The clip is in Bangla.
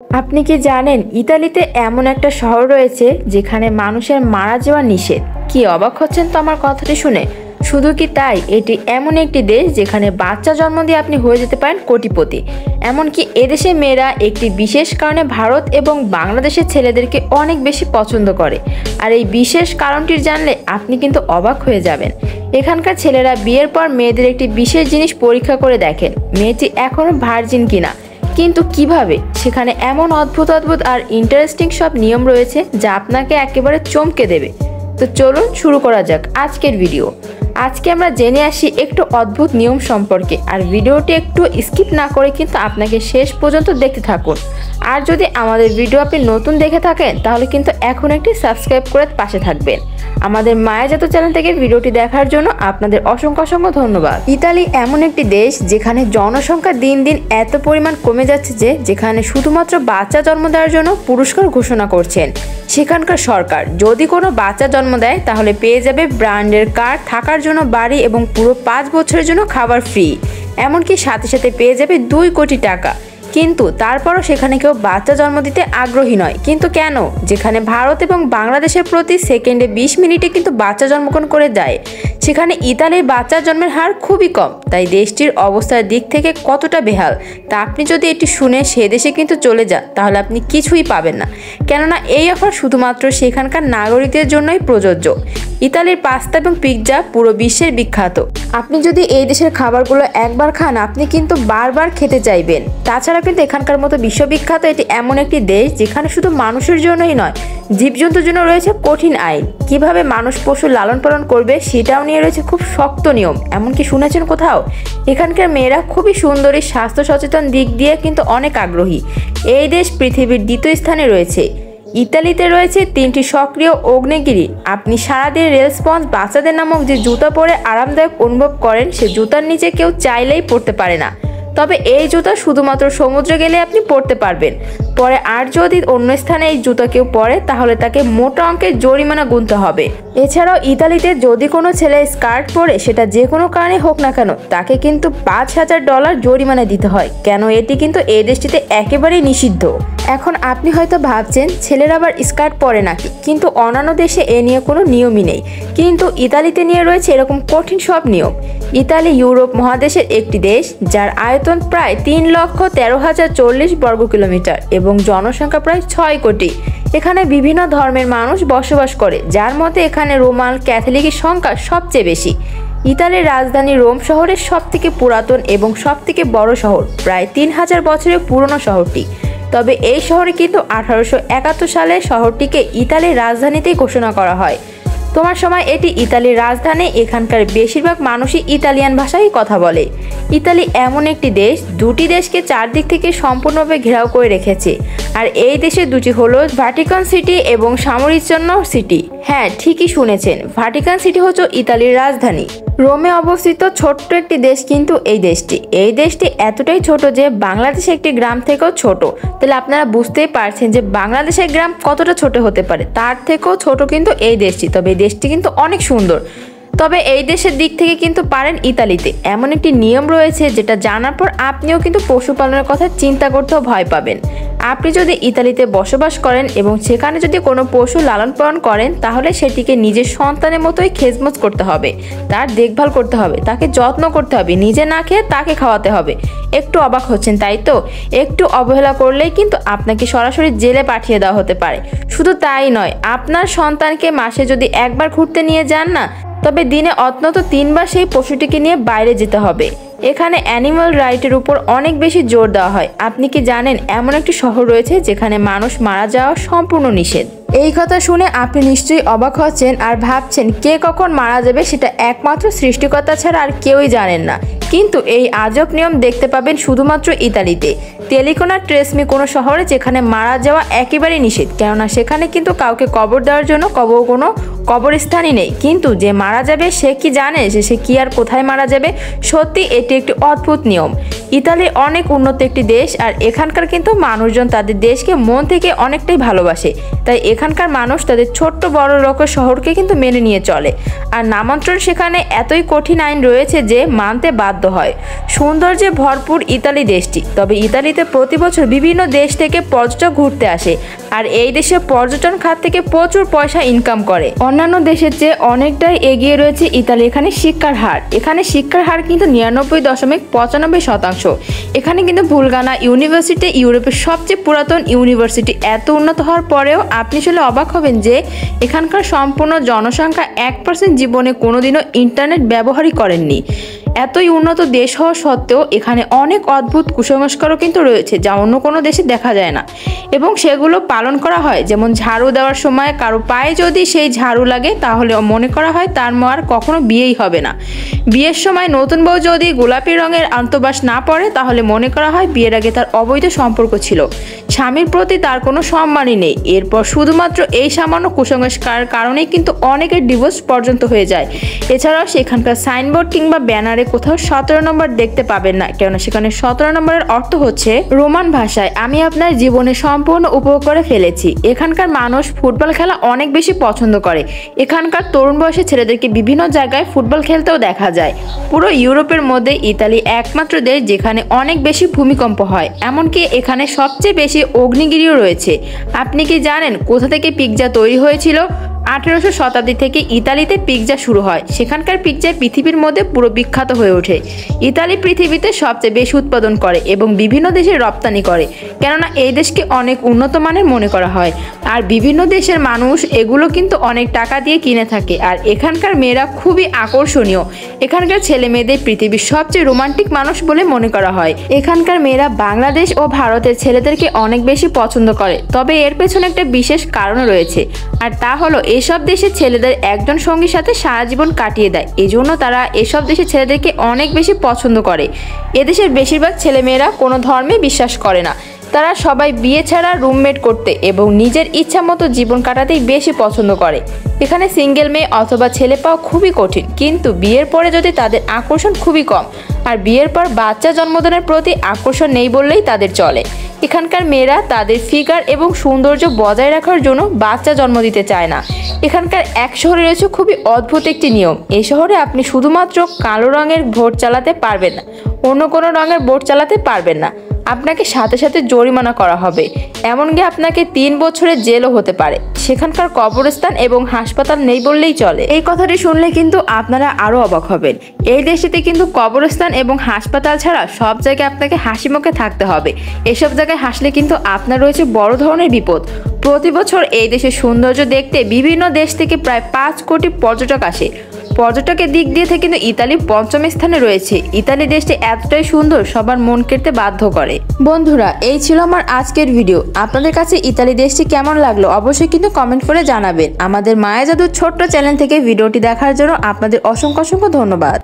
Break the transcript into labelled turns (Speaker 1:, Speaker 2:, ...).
Speaker 1: আপনি কি জানেন ইতালিতে এমন একটা শহর রয়েছে যেখানে মানুষের মারা যাওয়া নিষেধ? কি অবাক হচ্ছেন তো আমার কথাটি শুনে? শুধু কি তাই, এটি এমন একটি দেশ যেখানে বাচ্চা জন্ম দিয়ে আপনি হয়ে যেতে পারেন কোটিপতি। এমনকি এদেশে মেয়েরা একটি বিশেষ কারণে ভারত এবং বাংলাদেশের ছেলেদেরকে অনেক বেশি পছন্দ করে। আর এই বিশেষ কারণটি জানলে আপনি কিন্তু অবাক হয়ে যাবেন। এখানকার ছেলেরা বিয়ের পর মেয়েদের একটি বিশেষ জিনিস পরীক্ষা করে দেখেন, মেয়েটি এখনও ভার্জিন কিনা। কিন্তু কিভাবে? সেখানে এমন অদ্ভুত অদ্ভুত আর ইন্টারেস্টিং সব নিয়ম রয়েছে যা আপনাকে একেবারে চমকে দেবে। তো চলুন শুরু করা যাক আজকের ভিডিও। আজকে আমরা জেনে আসি একটু অদ্ভুত নিয়ম সম্পর্কে, আর ভিডিওটি একটু স্কিপ না করে কিন্তু আপনাকে শেষ পর্যন্ত দেখতে থাকুন। আর যদি আমাদের ভিডিও আপনি নতুন দেখে থাকেন তাহলে কিন্তু এখন একটি সাবস্ক্রাইব করে পাশে থাকবেন। আমাদের মায়াজাত চ্যানেল থেকে ভিডিওটি দেখার জন্য আপনাদের অসংখ্য অসংখ্য ধন্যবাদ। ইতালি এমন একটি দেশ যেখানে জনসংখ্যা দিন দিন এত পরিমাণ কমে যাচ্ছে যেখানে শুধুমাত্র বাচ্চা জন্ম দেওয়ার জন্য পুরস্কার ঘোষণা করছেন সেখানকার সরকার। যদি কোনো বাচ্চা জন্ম দেয় তাহলে পেয়ে যাবে ব্র্যান্ডের কার, থাকার জন্য বাড়ি এবং পুরো 5 বছরের জন্য খাবার ফ্রি। এমনকি সাথে সাথে পেয়ে যাবে 2 কোটি টাকা। কিন্তু তারপরও সেখানে কেউ বাচ্চা জন্ম দিতে আগ্রহী নয়। কিন্তু কেন? যেখানে ভারত এবং বাংলাদেশের প্রতি সেকেন্ডে 20 মিনিটে কিন্তু বাচ্চা জন্মগ্রহণ করে যায়, সেখানে ইতালির বাচ্চা জন্মের হার খুবই কম। তাই দেশটির অবস্থার দিক থেকে কতটা বেহাল তা আপনি যদি এটি শুনে সে দেশে কিন্তু চলে যান তাহলে আপনি কিছুই পাবেন না। কেননা এই অফার শুধুমাত্র সেখানকার নাগরিকদের জন্যই প্রযোজ্য। ইতালির পাস্তা এবং পিৎজা পুরো বিশ্বের বিখ্যাত। আপনি যদি এই দেশের খাবারগুলো একবার খান আপনি কিন্তু বারবার খেতে চাইবেন। তাছাড়া কিন্তু এখানকার মতো বিশ্ববিখ্যাত এটি এমন একটি দেশ যেখানে শুধু মানুষের জন্যই নয়, জীবজন্তুর জন্য রয়েছে কঠিন আইন। কিভাবে মানুষ পশু লালন পালন করবে সেটাও নিয়ে রয়েছে খুব শক্ত নিয়ম। এমনকি শুনেছেন কোথাও এখানকার মেয়েরা খুবই সুন্দরী, স্বাস্থ্য সচেতন দিক দিয়ে কিন্তু অনেক আগ্রহী। এই দেশ পৃথিবীর 2য় স্থানে রয়েছে। ইতালিতে রয়েছে 3টি সক্রিয় আগ্নেয়গিরি। আপনি সারাদিন রেল স্পঞ্জ বাচ্চাদের নামক যে জুতা পরে আরামদায়ক অনুভব করেন সে জুতার নিচে কেউ চাইলেই পড়তে পারে না। তবে এই জুতা শুধুমাত্র সমুদ্রে গেলে আপনি পরতে পারবেন। পরে আর যদি অন্য স্থানে এই জুতা কেউ পরে তাহলে তাকে মোটা অঙ্কের জরিমানা গুনতে হবে। এছাড়াও ইতালিতে যদি কোনো ছেলে স্কার্ট পরে সেটা যে কোনো কারণে হোক না কেন তাকে কিন্তু $5,000 জরিমানা দিতে হয়। কেন? এটি কিন্তু এই দেশটিতে একেবারেই নিষিদ্ধ। এখন আপনি হয়তো ভাবছেন ছেলেরা আবার স্কার্ট পরে নাকি, কিন্তু অন্যান্য দেশে এ নিয়ে কোনো নিয়মই নেই। কিন্তু ইতালিতে নিয়ে রয়েছে এরকম কঠিন সব নিয়ম। ইতালি ইউরোপ মহাদেশের একটি দেশ যার আয়তন প্রায় 3,13,040 বর্গ কিলোমিটার এবং জনসংখ্যা প্রায় 6 কোটি। এখানে বিভিন্ন ধর্মের মানুষ বসবাস করে, যার মধ্যে এখানে রোমান ক্যাথলিকের সংখ্যা সবচেয়ে বেশি। ইতালির রাজধানী রোম শহরের সবথেকে পুরাতন এবং সবথেকে বড় শহর, প্রায় 3,000 বছরের পুরনো শহরটি। তবে এই শহরে কিন্তু 1871 সালে শহরটিকে ইতালির রাজধানীতেই ঘোষণা করা হয়। তোমার সময় এটি ইতালির রাজধানী। এখানকার বেশিরভাগ মানুষই ইতালিয়ান ভাষায় কথা বলে। ইতালি এমন একটি দেশ 2টি দেশকে চারদিক থেকে সম্পূর্ণভাবে ঘেরাও করে রেখেছে। আর এই দেশে 2টি হলো ভ্যাটিকান সিটি এবং সামরিচন্ন সিটি। হ্যাঁ, ঠিকই শুনেছেন, ভ্যাটিকান সিটি হচ্ছে ইতালির রাজধানী। রোমে অবস্থিত ছোট্ট একটি দেশ কিন্তু এই দেশটি এতটাই ছোট যে বাংলাদেশে একটি গ্রাম থেকেও ছোট। তাহলে আপনারা বুঝতেই পারছেন যে বাংলাদেশের গ্রাম কতটা ছোট হতে পারে। তার থেকেও ছোট কিন্তু এই দেশটি। তবে এই দেশটি কিন্তু অনেক সুন্দর। তবে এই দেশের দিক থেকে কিন্তু পারেন ইতালিতে এমন একটি নিয়ম রয়েছে যেটা জানার পর আপনিও কিন্তু পশুপালনের কথা চিন্তা করতেও ভয় পাবেন। আপনি যদি ইতালিতে বসবাস করেন এবং সেখানে যদি কোনো পশু লালন পালন করেন তাহলে সেটিকে নিজের সন্তানের মতোই খেজমত করতে হবে, তার দেখভাল করতে হবে, তাকে যত্ন করতে হবে, নিজে না খেয়ে তাকে খাওয়াতে হবে। একটু অবাক হচ্ছেন তাই তো? একটু অবহেলা করলেই কিন্তু আপনাকে সরাসরি জেলে পাঠিয়ে দেওয়া হতে পারে। শুধু তাই নয়, আপনার সন্তানকে মাসে যদি একবার ঘুরতে নিয়ে যান না, তবে দিনে অন্তত 3 বার সেই পশুটিকে নিয়ে বাইরে যেতে হবে। এখানে অ্যানিমাল রাইটের উপর অনেক বেশি জোর দেওয়া হয়। আপনি কি জানেন এমন একটি শহর রয়েছে যেখানে মানুষ মারা যাওয়া সম্পূর্ণ নিষেধ? এই কথা শুনে আপনি নিশ্চয়ই অবাক হচ্ছেন আর ভাবছেন কে কখন মারা যাবে সেটা একমাত্র সৃষ্টিকর্তা ছাড়া আর কেউই জানেন না। কিন্তু এই আজব নিয়ম দেখতে পাবেন শুধুমাত্র ইতালিতে। তেলিকোনা ট্রেসমি কোনো শহরে যেখানে মারা যাওয়া একেবারেই নিষেধ। কেননা সেখানে কিন্তু কাউকে কবর দেওয়ার জন্য কোনো কবরস্থানই নেই। কিন্তু যে মারা যাবে সে কি জানে সে কি আর কোথায় মারা যাবে? সত্যি এটি একটি অদ্ভুত নিয়ম। ইতালি অনেক উন্নত একটি দেশ আর এখানকার কিন্তু মানুষজন তাদের দেশকে মন থেকে অনেকটাই ভালোবাসে। তাই এখানকার মানুষ তাদের ছোট্ট বড় লোকের শহরকে কিন্তু মেনে নিয়ে চলে। আর নামান্তরণ সেখানে এতই কঠিন আইন রয়েছে যে মানতে বাধ্য বাধ্য হয়। সৌন্দর্যে ভরপুর ইতালি দেশটি। তবে ইতালিতে প্রতি বছর বিভিন্ন দেশ থেকে পর্যটক ঘুরতে আসে, আর এই দেশে পর্যটন খাত থেকে প্রচুর পয়সা ইনকাম করে। অন্যান্য দেশের চেয়ে অনেকটাই এগিয়ে রয়েছে ইতালি এখানে শিক্ষার হার। এখানে শিক্ষার হার কিন্তু 99.95%। এখানে কিন্তু ভুলগানা ইউনিভার্সিটি ইউরোপের সবচেয়ে পুরাতন ইউনিভার্সিটি। এত উন্নত হওয়ার পরেও আপনি আসলে অবাক হবেন যে এখানকার সম্পূর্ণ জনসংখ্যা 1% জীবনে কোনোদিনও ইন্টারনেট ব্যবহারই করেননি। এতই উন্নত দেশ হওয়া সত্ত্বেও এখানে অনেক অদ্ভুত কুসংস্কারও কিন্তু রয়েছে, যা অন্য কোনো দেশে দেখা যায় না, এবং সেগুলো পালন করা হয়। যেমন ঝাড়ু দেওয়ার সময় কারো পায়ে যদি সেই ঝাড়ু লাগে তাহলে মনে করা হয় তার আর কখনো বিয়েই হবে না। বিয়ের সময় নতুন বউ যদি গোলাপি রঙের আন্তবাস না পড়ে তাহলে মনে করা হয় বিয়ের আগে তার অবৈধ সম্পর্ক ছিল। স্বামীর প্রতি তার কোনো সম্মানই নেই। এরপর শুধুমাত্র এই সামান্য কুসংস্কারের কারণেই কিন্তু অনেকের ডিভোর্স পর্যন্ত হয়ে যায়। এছাড়াও সেখানকার সাইনবোর্ড কিংবা ব্যানারে কোথাও 17 নম্বর দেখতে পাবেন না, কেননা সেখানে 17 নম্বরের অর্থ হচ্ছে রোমান ভাষায় আমি আপনার জীবনে সম্পূর্ণ উপভোগ করে ফেলেছি। এখানকার মানুষ ফুটবল খেলা অনেক বেশি পছন্দ করে। এখানকার তরুণ বয়সী ছেলেদেরকে বিভিন্ন জায়গায় ফুটবল খেলতেও দেখা যায়। পুরো ইউরোপের মধ্যে ইতালি একমাত্র দেশ যেখানে অনেক বেশি ভূমিকম্প হয়, এমনকি এখানে সবচেয়ে বেশি অগ্নিগিরিও রয়েছে। আপনি কি জানেন কোথা থেকে পিৎজা তৈরি হয়েছিল? 1800 শতাব্দী থেকে ইতালিতে পিৎজা শুরু হয়। সেখানকার পিৎজা পৃথিবীর মধ্যে পুরো বিখ্যাত হয়ে ওঠে। ইতালি পৃথিবীতে সবচেয়ে বেশি উৎপাদন করে এবং বিভিন্ন দেশে রপ্তানি করে, কেননা এই দেশকে অনেক উন্নত মানের মনে করা হয়। আর বিভিন্ন দেশের মানুষ এগুলো কিন্তু অনেক টাকা দিয়ে কিনে থাকে। আর এখানকার মেয়েরা খুবই আকর্ষণীয়। এখানকার ছেলে মেয়েদের পৃথিবীর সবচেয়ে রোমান্টিক মানুষ বলে মনে করা হয়। এখানকার মেয়েরা বাংলাদেশ ও ভারতের ছেলেদেরকে অনেক বেশি পছন্দ করে। তবে এর পেছনে একটা বিশেষ কারণ রয়েছে, আর তা হলো এসব দেশের ছেলেদের একজন সঙ্গীর সাথে সারা জীবন কাটিয়ে দেয়। এজন্য তারা এসব দেশের ছেলেদেরকে অনেক বেশি পছন্দ করে। এদেশের বেশিরভাগ ছেলেমেয়েরা কোনো ধর্মে বিশ্বাস করে না। তারা সবাই বিয়ে ছাড়া রুমমেট করতে এবং নিজের ইচ্ছা মতো জীবন কাটাতেই বেশি পছন্দ করে। এখানে সিঙ্গেল মেয়ে অথবা ছেলে পাওয়া খুবই কঠিন, কিন্তু বিয়ের পরে যদি তাদের আকর্ষণ খুবই কম। আর বিয়ের পর বাচ্চা জন্মদানের প্রতি আকর্ষণ নেই বললেই তাদের চলে। এখানকার মেয়েরা তাদের ফিগার এবং সৌন্দর্য বজায় রাখার জন্য বাচ্চা জন্ম দিতে চায় না। এখানকার এক শহরে রয়েছে খুবই অদ্ভুত একটি নিয়ম। এই শহরে আপনি শুধুমাত্র কালো রঙের বোট চালাতে পারবেন না, অন্য কোনো রঙের বোট চালাতে পারবেন না। আপনাকে সাথে সাথে জরিমানা করা হবে, এমনকি আপনাকে 3 বছরের জেলও হতে পারে। সেখানকার কবরস্থান এবং হাসপাতাল নেই বললেই চলে। এই কথাটি শুনলে কিন্তু আপনারা আরও অবাক হবেন। এই দেশটিতে কিন্তু কবরস্থান এবং হাসপাতাল ছাড়া সব জায়গায় আপনাকে হাসি মুখে থাকতে হবে। এসব জায়গায় হাসলে কিন্তু আপনার রয়েছে বড় ধরনের বিপদ। প্রতি বছর এই দেশের সৌন্দর্য দেখতে বিভিন্ন দেশ থেকে প্রায় 5 কোটি পর্যটক আসে। পর্যটকের দিক দিয়ে কিন্তু ইতালি 5ম স্থানে রয়েছে। ইতালি দেশটি এতটাই সুন্দর, সবার মন কেড়ে বাধ্য করে। বন্ধুরা, এই ছিল আমার আজকের ভিডিও। আপনাদের কাছে ইতালি দেশটি কেমন লাগলো অবশ্যই কিন্তু কমেন্ট করে জানাবেন। আমাদের মায়া জাদুর ছোট্ট চ্যানেল থেকে ভিডিওটি দেখার জন্য আপনাদের অসংখ্য ধন্যবাদ।